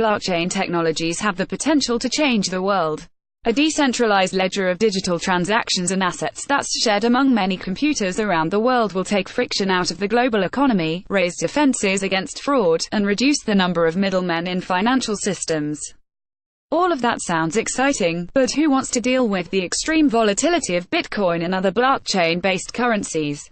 blockchain technologies have the potential to change the world. A decentralized ledger of digital transactions and assets that's shared among many computers around the world will take friction out of the global economy, raise defenses against fraud, and reduce the number of middlemen in financial systems. All of that sounds exciting, but who wants to deal with the extreme volatility of Bitcoin and other blockchain-based currencies?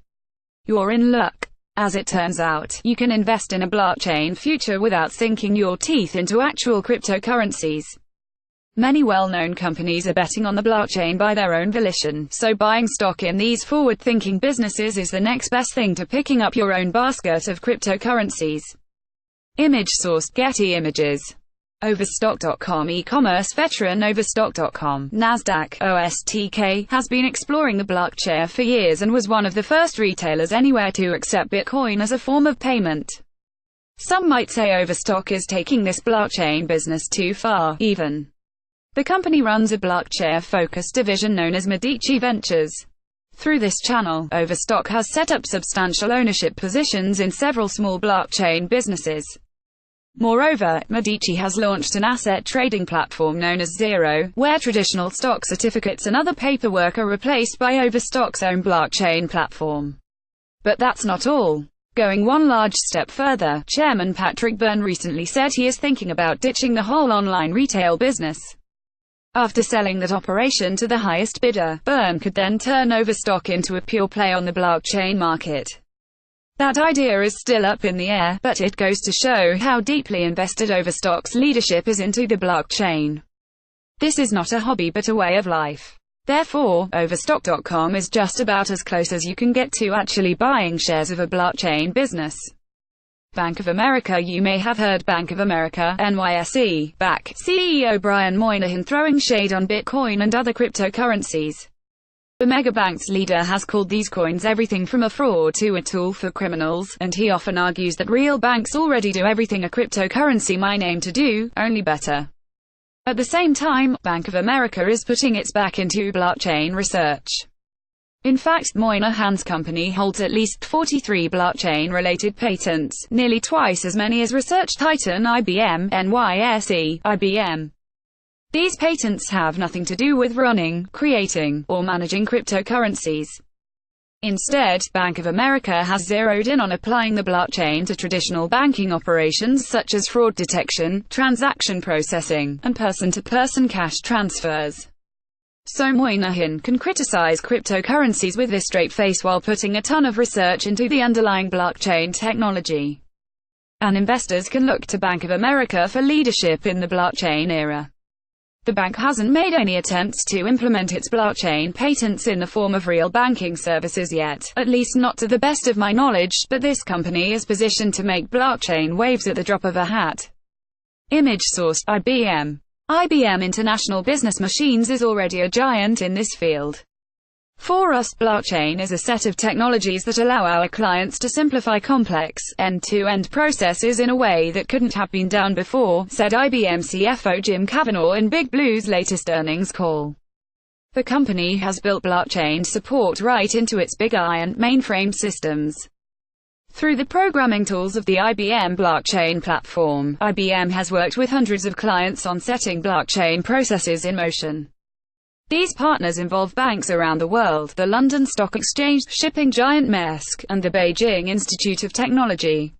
You're in luck. As it turns out, you can invest in a blockchain future without sinking your teeth into actual cryptocurrencies. Many well-known companies are betting on the blockchain by their own volition, so buying stock in these forward-thinking businesses is the next best thing to picking up your own basket of cryptocurrencies. Image source: Getty Images. Overstock.com. E-commerce veteran Overstock.com, Nasdaq, OSTK, has been exploring the blockchain for years and was one of the first retailers anywhere to accept Bitcoin as a form of payment. Some might say Overstock is taking this blockchain business too far, even. The company runs a blockchain-focused division known as Medici Ventures. Through this channel, Overstock has set up substantial ownership positions in several small blockchain businesses. Moreover, Medici has launched an asset trading platform known as Zero, where traditional stock certificates and other paperwork are replaced by Overstock's own blockchain platform. But that's not all. Going one large step further, Chairman Patrick Byrne recently said he is thinking about ditching the whole online retail business. After selling that operation to the highest bidder, Byrne could then turn Overstock into a pure play on the blockchain market. That idea is still up in the air, but it goes to show how deeply invested Overstock's leadership is into the blockchain. This is not a hobby but a way of life. Therefore, Overstock.com is just about as close as you can get to actually buying shares of a blockchain business. Bank of America. You may have heard Bank of America, NYSE, BAC, CEO Brian Moynihan throwing shade on Bitcoin and other cryptocurrencies. The megabank's leader has called these coins everything from a fraud to a tool for criminals, and he often argues that real banks already do everything a cryptocurrency might aim to do, only better. At the same time, Bank of America is putting its back into blockchain research. In fact, Moynihan's company holds at least 43 blockchain-related patents, nearly twice as many as research titan IBM, NYSE, IBM. These patents have nothing to do with running, creating, or managing cryptocurrencies. Instead, Bank of America has zeroed in on applying the blockchain to traditional banking operations such as fraud detection, transaction processing, and person-to-person cash transfers. So Moynihan can criticize cryptocurrencies with a straight face while putting a ton of research into the underlying blockchain technology. And investors can look to Bank of America for leadership in the blockchain era. The bank hasn't made any attempts to implement its blockchain patents in the form of real banking services yet, at least not to the best of my knowledge, but this company is positioned to make blockchain waves at the drop of a hat. Image source: IBM. IBM International Business Machines is already a giant in this field. For us, blockchain is a set of technologies that allow our clients to simplify complex, end-to-end processes in a way that couldn't have been done before, said IBM CFO Jim Cavanaugh in Big Blue's latest earnings call. The company has built blockchain support right into its big iron mainframe systems. Through the programming tools of the IBM blockchain platform, IBM has worked with hundreds of clients on setting blockchain processes in motion. These partners involve banks around the world, the London Stock Exchange, shipping giant Maersk, and the Beijing Institute of Technology.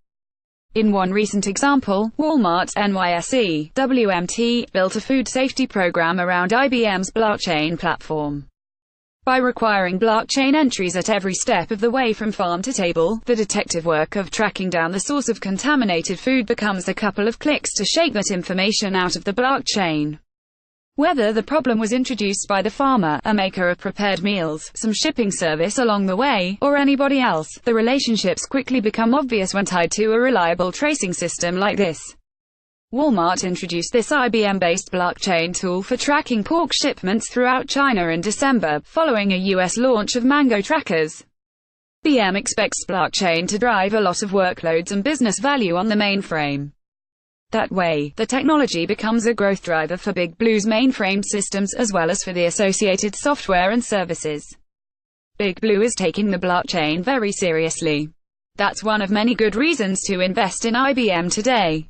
In one recent example, Walmart, NYSE, WMT, built a food safety program around IBM's blockchain platform. By requiring blockchain entries at every step of the way from farm to table, the detective work of tracking down the source of contaminated food becomes a couple of clicks to shake that information out of the blockchain. Whether the problem was introduced by the farmer, a maker of prepared meals, some shipping service along the way, or anybody else, the relationships quickly become obvious when tied to a reliable tracing system like this. Walmart introduced this IBM-based blockchain tool for tracking pork shipments throughout China in December, following a US launch of Mango Trackers. IBM expects blockchain to drive a lot of workloads and business value on the mainframe. That way, the technology becomes a growth driver for Big Blue's mainframe systems, as well as for the associated software and services. Big Blue is taking the blockchain very seriously. That's one of many good reasons to invest in IBM today.